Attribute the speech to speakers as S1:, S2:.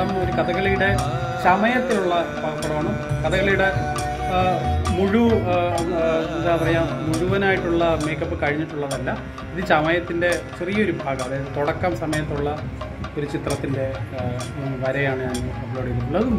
S1: പടം ഒരു കഥകളിയുടെ ചമയത്തിലുള്ള പടമാണ്. കഥകളിയുടെ എന്താ പറയുക, മുഴുവനായിട്ടുള്ള മേക്കപ്പ് കഴിഞ്ഞിട്ടുള്ളതല്ല. ഇത് ചമയത്തിൻ്റെ ചെറിയൊരു ഭാഗം, അതായത് തുടക്കം സമയത്തുള്ള ഒരു ചിത്രത്തിൻ്റെ വരെയാണ് ഞാൻ അപ്ലോഡ് ചെയ്തിട്ടുള്ളത്.